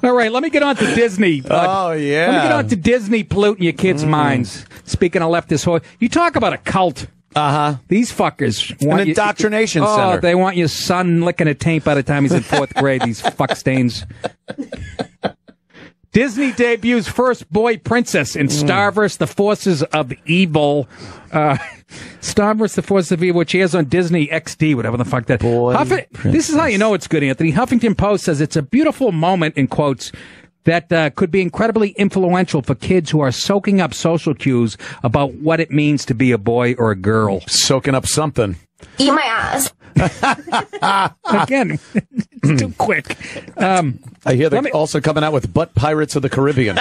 All right, let me get on to Disney. Oh, yeah. Let me get on to Disney polluting your kids' minds. Speaking of leftist, you talk about a cult. Uh-huh. These fuckers want an indoctrination center. center. Oh, they want your son licking a taint by the time he's in 4th grade, these fuck stains. Disney debuts first boy princess in Star vs. the Forces of Evil. Star vs. the Forces of Evil, which airs on Disney XD, whatever the fuck that. This is how you know it's good, Anthony. Huffington Post says it's a beautiful moment, in quotes, that could be incredibly influential for kids who are soaking up social cues about what it means to be a boy or a girl. Soaking up something. Eat my ass. Again, it's too quick. I hear they're also coming out with Butt Pirates of the Caribbean.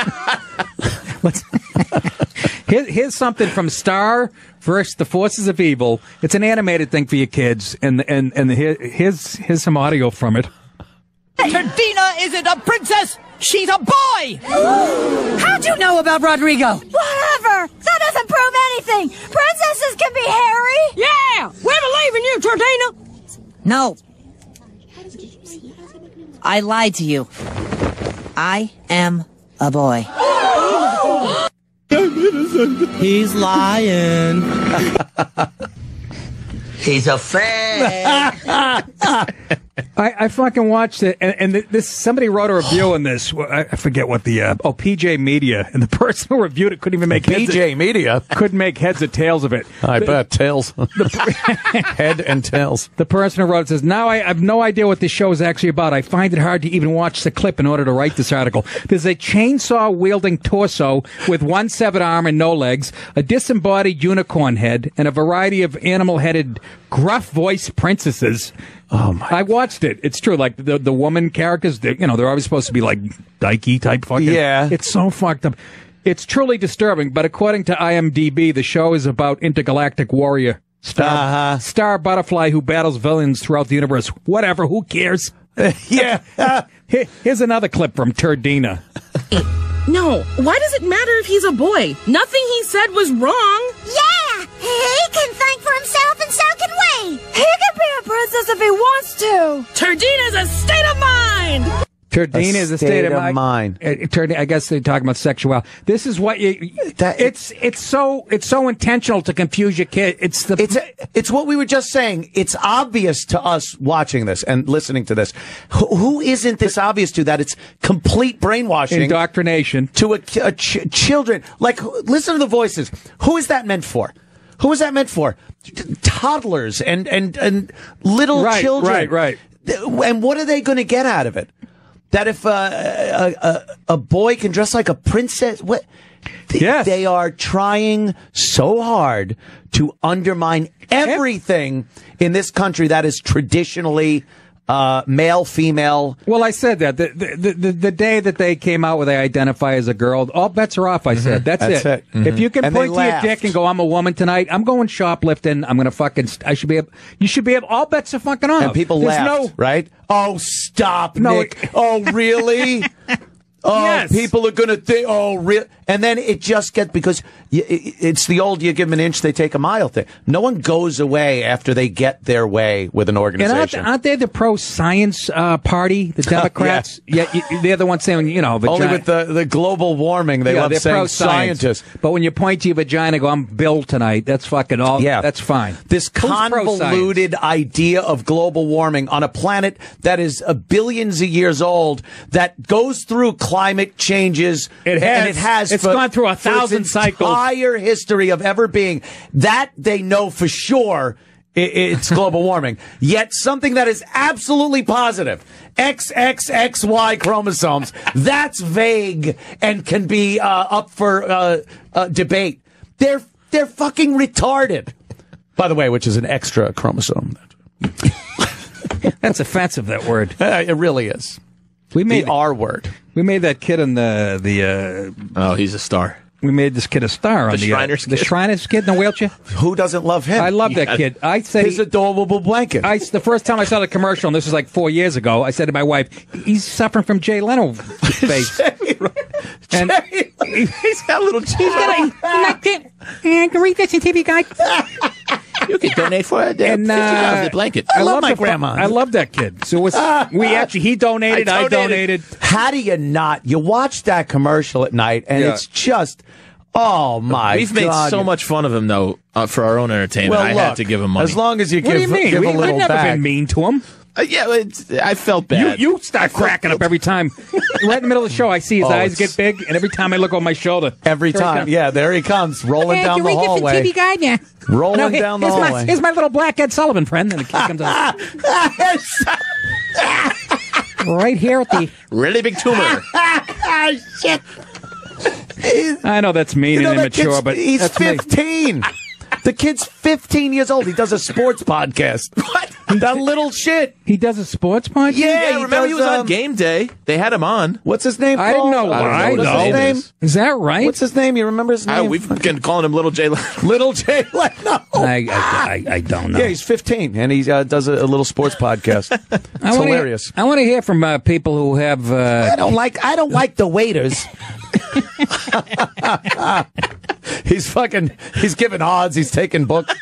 Here's something from Star vs. the Forces of Evil. It's an animated thing for your kids, and here's some audio from it. Tardina isn't a princess. She's a boy! How'd you know about Rodrigo? Whatever! That doesn't prove anything! Princesses can be hairy! Yeah! We believe in you, Tardina! No. I lied to you. I am a boy. He's lying. He's a fan. I fucking watched it, and this somebody wrote a review on this. I forget what the PJ Media, and the person who reviewed it couldn't even make PJ Media couldn't make heads or tails of it. I bet tails, head and tails. The person who wrote it says, "Now I have no idea what this show is actually about. I find it hard to even watch the clip in order to write this article. There's a chainsaw wielding torso with one severed arm and no legs, a disembodied unicorn head, and a variety of animal headed gruff voice princesses." Oh my! I watched it. It's true. Like the woman characters, they're always supposed to be like dykey type fucking. Yeah. It's so fucked up. It's truly disturbing. But according to IMDb, the show is about intergalactic warrior Star Butterfly who battles villains throughout the universe. Whatever. Who cares? Yeah. Here's another clip from Turdina. No. Why does it matter if he's a boy? Nothing he said was wrong. Yeah! He can think for himself and so can we! He can be a princess if he wants to! Turdina's a state of mind! Turdina is a state of mind. I guess they're talking about sexuality. This is what it's so intentional to confuse your kid. It's what we were just saying. It's obvious to us watching this and listening to this. Who isn't this obvious to that it's complete brainwashing, indoctrination to children? Like, listen to the voices. Who is that meant for? Who is that meant for? Toddlers and little children. Right. And what are they going to get out of it? That if a boy can dress like a princess, what? Yes. They are trying so hard to undermine everything in this country that is traditionally male, female. Well, I said that the day that they came out where they identify as a girl, all bets are off. I said that's it. Mm-hmm. If you can point to your dick and go, "I'm a woman tonight. I'm going shoplifting. I'm going to fucking. You should be able. All bets are fucking off." And people laughed, right? Oh, stop, Nick. Oh, really? Oh, yes. People are going to think, oh, real. And then it just gets, because it's the old, you give them an inch, they take a mile thing. No one goes away after they get their way with an organization. And aren't they the pro-science party, the Democrats? Yeah, they're the ones saying, vagina. Only with the global warming, they love saying scientists. But when you point to your vagina and go, "I'm Bill tonight," that's fucking all. Yeah. That's fine. This convoluted idea of global warming on a planet that is billions of years old, that goes through climate changes. It's gone through 1,000 cycles. Entire history of ever being. That they know for sure it's global warming. Yet something that is absolutely positive, XXXY chromosomes, that's vague and can be up for debate. They're fucking retarded. By the way, which is an extra chromosome. That's offensive, that word. It really is. We made the R word. We made that kid in the oh, he's a star. We made this kid a star on the Shriners kid. The Shriners kid in the wheelchair. Who doesn't love him? I love that kid. I said his adorable blanket. The first time I saw the commercial, and this was like 4 years ago, I said to my wife, "He's suffering from Jay Leno face." And he's got a little. Can read this in TV Guide. You can donate for it. And $50 a blanket. I love my grandma. I love that kid. So he donated. I donated. How do you not? You watch that commercial at night, and it's just, oh my God. We've made so much fun of him, though, for our own entertainment. Well, I had to give him money. As long as you What do you mean? give a We've little never back. been mean to him. I felt bad. You start cracking up every time. Right in the middle of the show, I see his eyes get big, and every time I look over my shoulder. Every time. Yeah, there he comes, rolling down the hallway. TV guide, yeah. Rolling down the hallway. Here's my little black Ed Sullivan friend, and the kid comes out. Right here at the... Really big tumor. Shit. I know that's mean and immature, but he's that's 15. Me. The kid's 15 years old. He does a sports podcast. What? That little shit. He does a sports podcast? Yeah, remember he was on Game Day. They had him on. What's his name? I didn't know. I don't know What's his name? Is that right? What's his name? You remember his name? We've been calling him Little Jay Leno. Little Jay Leno. I don't know. Yeah, he's 15, and he does a little sports podcast. It's hilarious. I want to hear from people who have... I don't like the waiters. He's giving odds. He's taking books.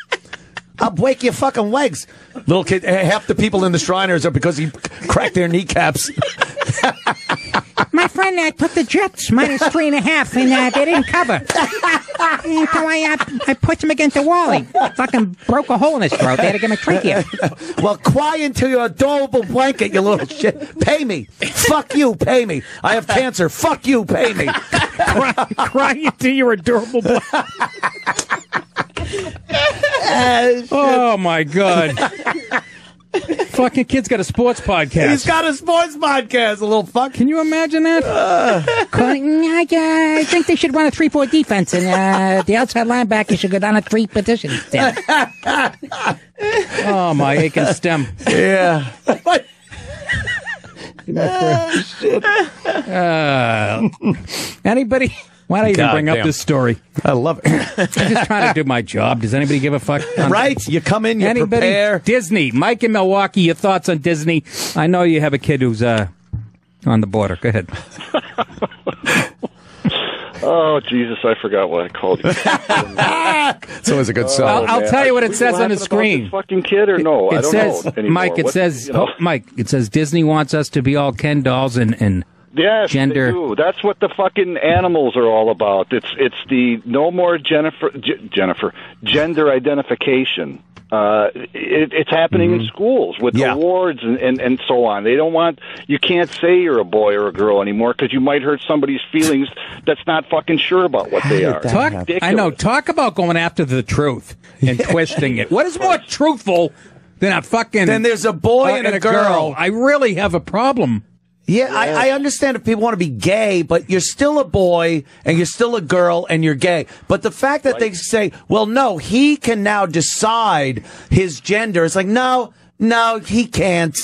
I'll break your fucking legs. Little kid, half the people in the Shriners are because he cracked their kneecaps. My friend took the Jets -3.5, and they didn't cover. So I pushed him against the wall. He fucking broke a hole in his throat. They had to give him a trachea. Well, cry into your adorable blanket, you little shit. Pay me. Fuck you, pay me. I have cancer. Fuck you, pay me. Cry into your adorable blanket. Oh, my God. Fucking kid's got a sports podcast. He's got a sports podcast, a little fuck. Can you imagine that? I think they should run a 3-4 defense, and the outside linebacker should go down to 3 positions. Oh, my aching stem. Yeah. Shit. Anybody... Why do I even bring up this story? I love it. I'm just trying to do my job. Does anybody give a fuck? Right? You come in, you prepare. Disney. Mike in Milwaukee, your thoughts on Disney? I know you have a kid who's on the border. Go ahead. Oh, Jesus, I forgot what I called you. It's always a good song. I'll tell you what it says on the screen. Fucking kid or no? I don't know anymore. Mike, it says Disney wants us to be all Ken dolls and yes, gender. They do. That's what the fucking animals are all about. It's the no more gender identification. It's happening in schools with awards and so on. They don't want, you can't say you're a boy or a girl anymore because you might hurt somebody's feelings that's not fucking sure about what they are. I know. Talk about going after the truth and twisting it. What is more truthful than a fucking... Then there's a boy and a girl. I really have a problem. Yeah, I understand if people want to be gay, but you're still a boy and you're still a girl and you're gay. But the fact that they say, well, no, he can now decide his gender. It's like, no, he can't.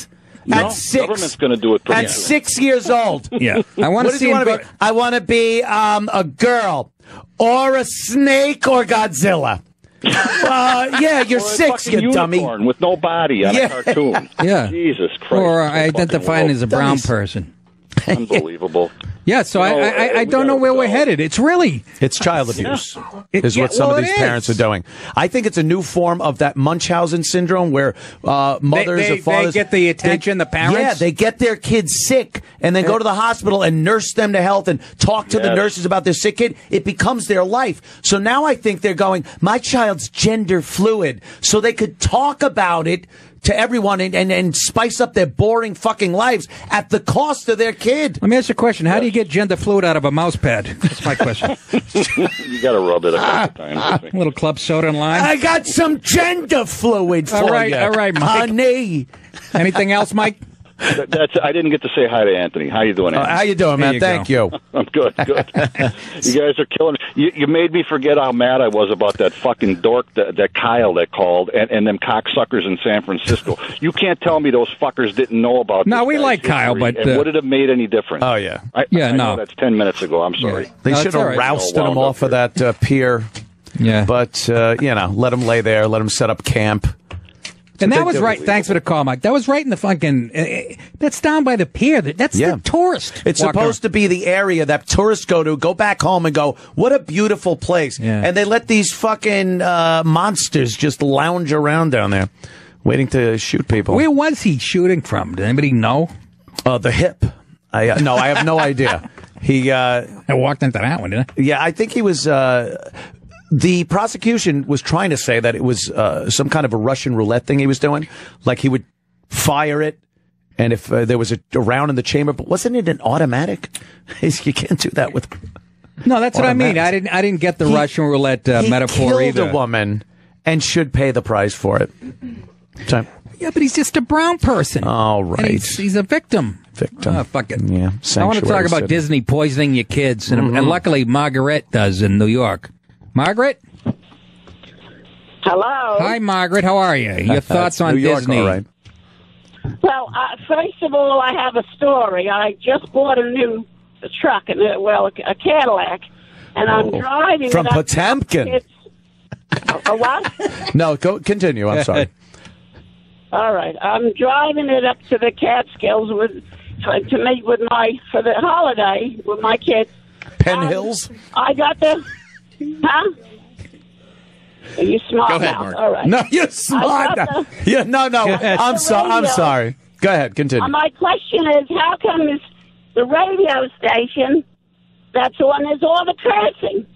At 6, government's going to do it. At 6 years old. Yeah, I want to see him. I want to be a girl or a snake or Godzilla. Yeah, you're 6, you dummy. With no body on a cartoon. Yeah. Jesus Christ. Or identifying as a brown person. Unbelievable. Yeah, so I don't know where we're headed. It's child abuse is what some of these parents are doing. I think it's a new form of that Munchausen syndrome where mothers or fathers... They get the attention, the parents? Yeah, they get their kids sick and then go to the hospital and nurse them to health and talk to the nurses about their sick kid. It becomes their life. So now I think they're going, my child's gender fluid, so they could talk about it to everyone and spice up their boring fucking lives at the cost of their kid. Let me ask you a question. How do you get gender fluid out of a mouse pad? That's my question. You got to rub it a couple times. A little club soda and lime. I got some gender fluid for you. All right, Mike. Honey. Anything else, Mike? I didn't get to say hi to Anthony. How you doing, Anthony? How you doing, man? Thank you. I'm good. You guys are killing it. You made me forget how mad I was about that fucking dork, that Kyle that called, and them cocksuckers in San Francisco. You can't tell me those fuckers didn't know about No, this we like Kyle, but... and would it have made any difference? Oh, yeah. I know that's 10 minutes ago. I'm sorry. Yeah. They should have rousted him off of that pier. Yeah. But, let him lay there. Let him set up camp. And that was right. Thanks for the call, Mike. That was right in the fucking. That's down by the pier. That's the tourist. It's supposed to be the area that tourists go back home and go, what a beautiful place. Yeah. And they let these fucking monsters just lounge around down there, waiting to shoot people. Where was he shooting from? Did anybody know? The hip. I have no idea. I walked into that one, didn't I? Yeah, I think he was. The prosecution was trying to say that it was some kind of a Russian roulette thing he was doing. Like he would fire it, and if there was a round in the chamber, but wasn't it an automatic? You can't do that with. No, that's what I mean. I didn't get the Russian roulette metaphor he either. killed a woman and should pay the price for it. So, yeah, but he's just a brown person. All right. And he's a victim. Oh, fuck it. Yeah. I want to talk about Disney poisoning your kids, and luckily Margaret does in New York. Margaret? Hello. Hi, Margaret. How are you? Your thoughts on New York, Disney? all right. Well, first of all, I have a story. I just bought a new truck, a Cadillac, and I'm driving from it up Potemkin. A what? No, continue. I'm sorry. All right, I'm driving it up to the Catskills to meet for the holiday with my kids. Penn Hills. I got the. Huh? Are you smart? Go ahead, now? Mark. All right. No, you're smart. Yeah, no. I'm sorry. I'm sorry. Go ahead. Continue. My question is, how come the radio station that's on there's all the cursing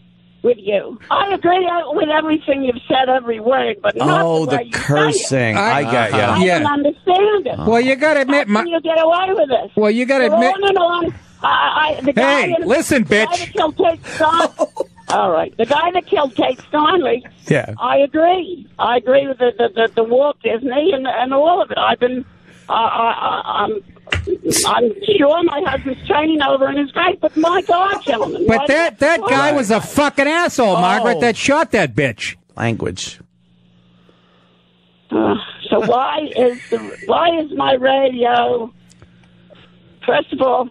with you? I agree with everything you've said, every word, but not the way you cursing. say it. I got you. I don't understand it. Well, you got to admit, how can you get away with this? Well, you got to admit. On and on. The guy Hey, listen, bitch. The guy that killed Kate Steinley. All right, the guy that killed Kate Steinley. Yeah, I agree. I agree with the Walt Disney and all of it. I'm sure my husband's training over and is great, but my God, gentlemen. But that guy was a fucking asshole, Margaret, that shot that bitch. Language. So why is my radio? First of all,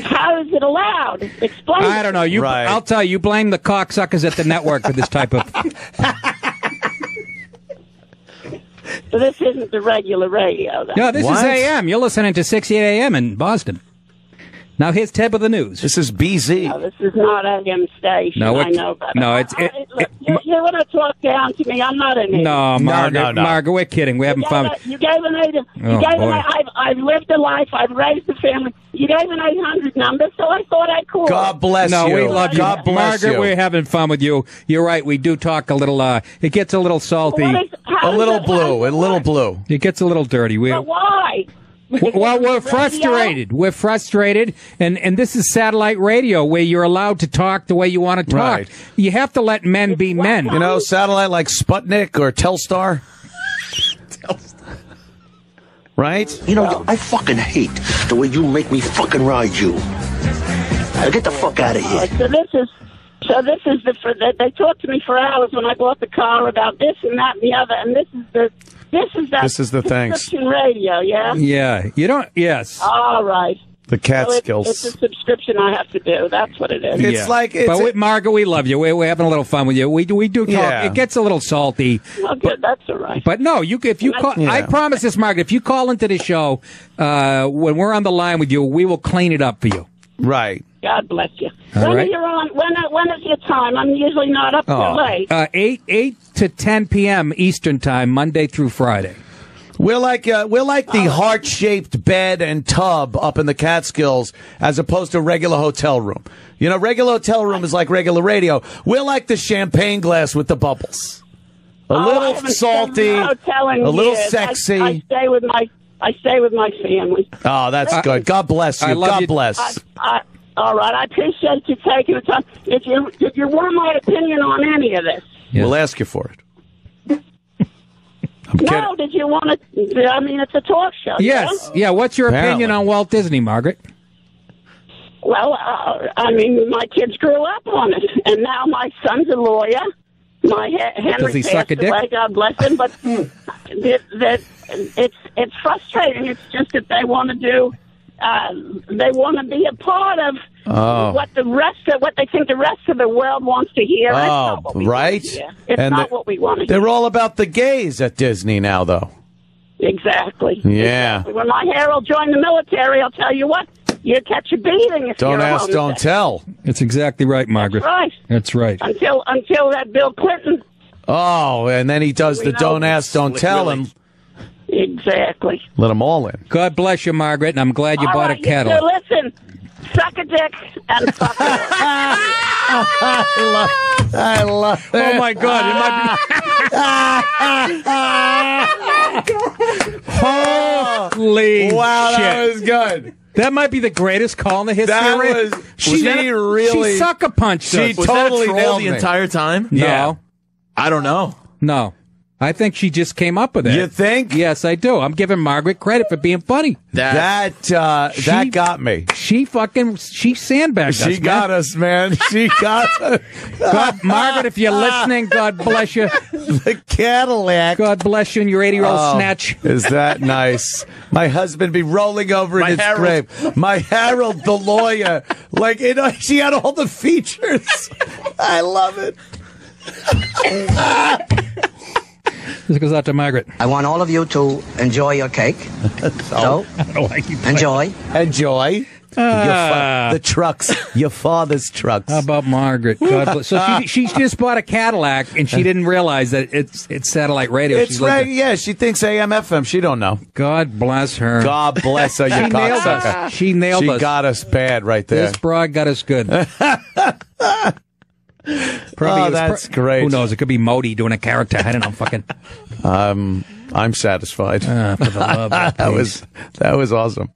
how is it allowed? Explain. I don't know. I'll tell you. You blame the cocksuckers at the network for this type of. So this isn't the regular radio, then? No, this is AM. You're listening to 68 AM in Boston. Now here's Ted with the news. This is BZ. No, this is not AM station. No, I know better. No, you want to talk down to me? I'm not an idiot. No, Margaret. No. Margaret, we're kidding. We're having fun. You gave an 800. I've lived a life. I've raised a family. You gave an 800 number, so I thought I'd call. God bless you. No, we love you. God bless Margaret, you. we're having fun with you. You're right. We do talk a little. It gets a little salty. A little blue. It gets a little dirty. But why? Well, we're frustrated. We're frustrated, and this is satellite radio where you're allowed to talk the way you want to talk. Right. You have to let men be men. You know, satellite like Sputnik or Telstar. Right? You know, I fucking hate the way you make me fucking ride you. Now get the fuck out of here. So this is they talked to me for hours when I bought the car about this and that and the other, and this is the thanks. subscription radio, yeah? Yeah. You don't, yes. All right. The Catskills. It's a subscription I have to do. That's what it is. But Margaret, we love you. We're having a little fun with you. We do talk. Yeah. It gets a little salty. Okay, that's all right. But no, if you call, I promise this, Margaret, if you call into the show, when we're on the line with you, we will clean it up for you. Right. God bless you. All when right. are you on? When is your time? I'm usually not up till late. 8 to 10 p.m. Eastern time, Monday through Friday. We're like the heart-shaped bed and tub up in the Catskills, as opposed to regular hotel room. You know, regular hotel room is like regular radio. We're like the champagne glass with the bubbles. A little salty, a little sexy. I stay with my family. Oh, that's good. God bless you. God bless. All right, I appreciate you taking the time. If you want my opinion on any of this, we'll ask you for it. No, did you want to? I mean, it's a talk show. Yes. Yeah. What's your opinion on Walt Disney, Margaret? Well, I mean, my kids grew up on it, and now my son's a lawyer. My Henry Does he suck a dick? away, God bless him. But it's frustrating. It's just that they want to do. They want to be a part of what they think the rest of the world wants to hear. Oh, right. It's not what we want to hear. They're all about the gays at Disney now, though. Exactly. Yeah. Exactly. When my Harold joined the military, I'll tell you what, you catch a beating if Don't you're ask, don't tell. That's exactly right, Margaret. That's right. That's right. Until that Bill Clinton. Oh, and then he does the don't ask, don't tell him. Exactly. Let them all in. God bless you, Margaret, and I'm glad you bought a kettle. You listen, suck a dick and fuck it. I love it. Oh, my God. Holy wow, shit. that was good. That might be the greatest call in the history. That was she really. She sucker punched She us. Was totally that a troll nailed the me. entire time? No. Yeah. I don't know. No. I think she just came up with it. You think? Yes, I do. I'm giving Margaret credit for being funny. That got me. She sandbagged us. She got us, man. She got us. God, Margaret, if you're listening, God bless you. The Cadillac. God bless you and your 80-year-old snatch. Is that nice? My husband be rolling over in his grave. My Harold, the lawyer. Like, she had all the features. I love it. This goes out to Margaret. I want all of you to enjoy your cake. So, enjoy. Enjoy. The trucks. Your father's trucks. How about Margaret? God bless. So she just bought a Cadillac and she didn't realize that it's satellite radio. It's right. Yeah, she thinks AM FM. She don't know. God bless her. God bless her. You She nailed cocksucker. us. She nailed us. She got us bad right there. This broad got us good. Probably that's great. Who knows? It could be Modi doing a character. I don't know. Fucking. I'm satisfied. For the love of peace. That was awesome.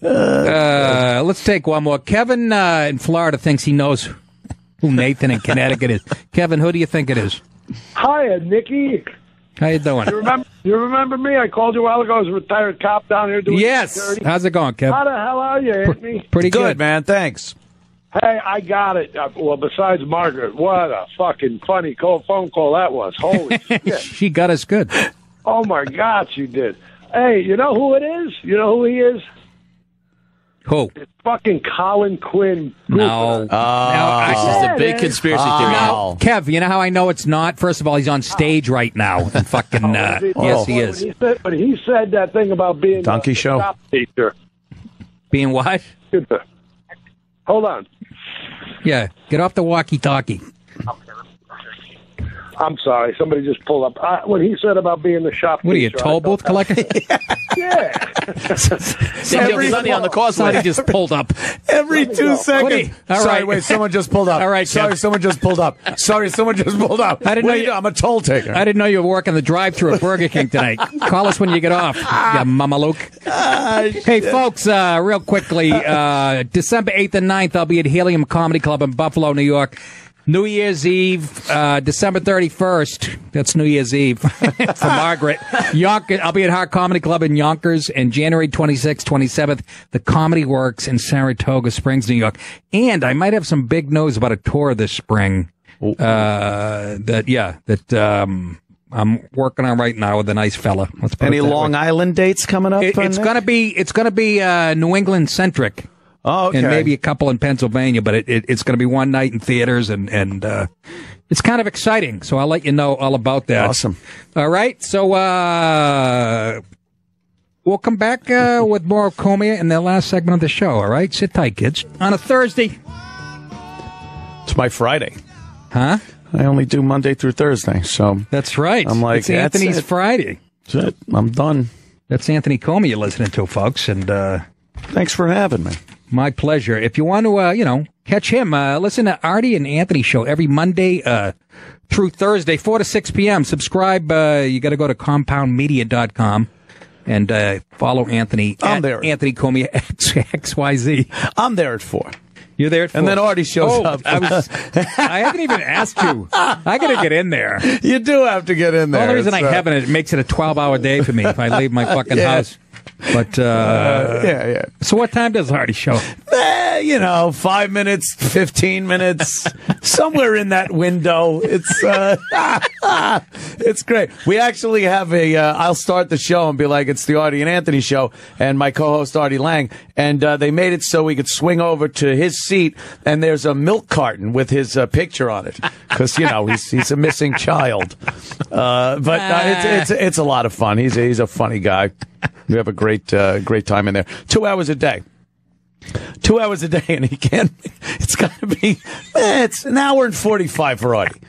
Let's take one more. Kevin in Florida thinks he knows who Nathan in Connecticut is. Kevin, who do you think it is? Hiya, Nikki. How you doing? You remember me? I called you a while ago. I was a retired cop down here doing security. How's it going, Kevin? How the hell are you, Anthony? Pretty good, man. Thanks. Hey, I got it. Well, besides Margaret, what a fucking funny phone call that was. Holy shit. She got us good. Oh, my God, she did. Hey, you know who it is? You know who he is? Who? It's fucking Colin Quinn. No. This is the big conspiracy theory. No, Kev, you know how I know it's not? First of all, he's on stage right now. And fucking, yes, he is. But he said that thing about being Donkey a show. shop teacher. Being what? Hold on. Yeah, get off the walkie-talkie. I'm sorry. Somebody just pulled up. What he said about being the shop What are you, teacher, toll booth collector? Yeah. Somebody on the course Somebody just pulled up. Every 2 seconds. All Sorry, right. wait. Someone just pulled up. All right, Sorry, Kev. someone just pulled up. Sorry, someone just pulled up. I didn't know you. I'm a toll taker. I didn't know you were working the drive-thru at Burger King tonight. Call us when you get off, you mama Luke. Hey, folks, real quickly, December 8th and 9th, I'll be at Helium Comedy Club in Buffalo, New York. New Year's Eve, December 31st. That's New Year's Eve for Margaret. Yonkers, I'll be at Hart Comedy Club in Yonkers. And January 26th, 27th, the Comedy Works in Saratoga Springs, New York. And I might have some big news about a tour this spring. I'm working on right now with a nice fella. Let's put Any it that Long way. Island dates coming up? It's gonna be New England centric. Oh, okay. And maybe a couple in Pennsylvania, but it's going to be one night in theaters, and it's kind of exciting. So I'll let you know all about that. Awesome. All right. So we'll come back with more of Cumia in the last segment of the show. All right. Sit tight, kids. On a Thursday. It's my Friday. Huh? I only do Monday through Thursday, so that's right. I'm like, it's Anthony's that's it. Friday. That's it. I'm done. That's Anthony Cumia you're listening to, folks, and thanks for having me. My pleasure. If you want to, catch him, listen to Artie and Anthony show every Monday through Thursday, 4 to 6 p.m. Subscribe. You got to go to compoundmedia.com and follow Anthony. I'm there. Anthony Cumia, XYZ. I'm there at 4. You're there at 4. And then Artie shows up. I haven't even asked you. I got to get in there. You do have to get in there. The only reason I haven't, it makes it a 12-hour day for me if I leave my fucking house. But yeah. So what time does Artie show? 5 minutes, 15 minutes, somewhere in that window. It's great. We actually have I'll start the show and be like, it's the Artie and Anthony show, and my co-host Artie Lang, and they made it so we could swing over to his seat, and there's a milk carton with his picture on it, because he's a missing child. But it's a lot of fun. He's a funny guy. We have a great time in there. 2 hours a day. 2 hours a day, and he can't. It's got to be. It's an hour and 45 for Artie.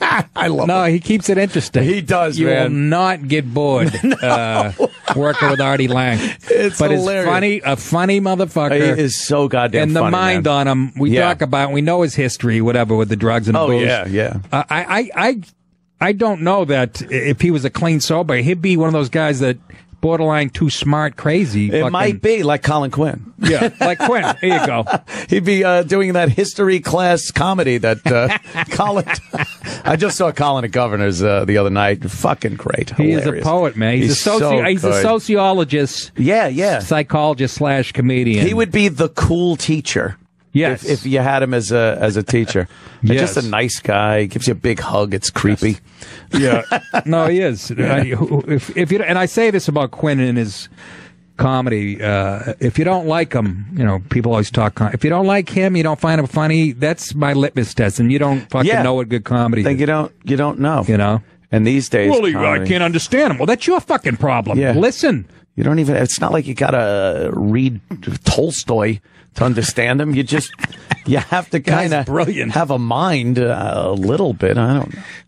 I love it. No, he keeps it interesting. He does, you man. will not get bored working with Artie Lang. It's hilarious. A funny motherfucker. He is so goddamn and funny, the mind man. on him. We talk about. We know his history, whatever, with the drugs and the booze. Yeah. I don't know that if he was a clean sober, he'd be one of those guys that borderline too smart, crazy. It might be like Colin Quinn. Yeah, like Quinn. Here you go. He'd be doing that history class comedy that Colin. I just saw Colin at Governor's the other night. Fucking great. He Hilarious. is a poet, man. He's a sociologist. Yeah. Psychologist / comedian. He would be the cool teacher. Yes. If you had him as a teacher. Yes. Just a nice guy. Gives you a big hug. It's creepy. Yeah. No, he is. If you, and I say this about Quinn in his comedy, if you don't like him, people always talk. If you don't like him, you don't find him funny. That's my litmus test, and you don't fucking know what good comedy is. You don't know. And these days, I can't understand him. Well, that's your fucking problem. Yeah. Listen. You don't even. It's not like you gotta read Tolstoy to understand him. You have to kind of have a mind a little bit. I don't know.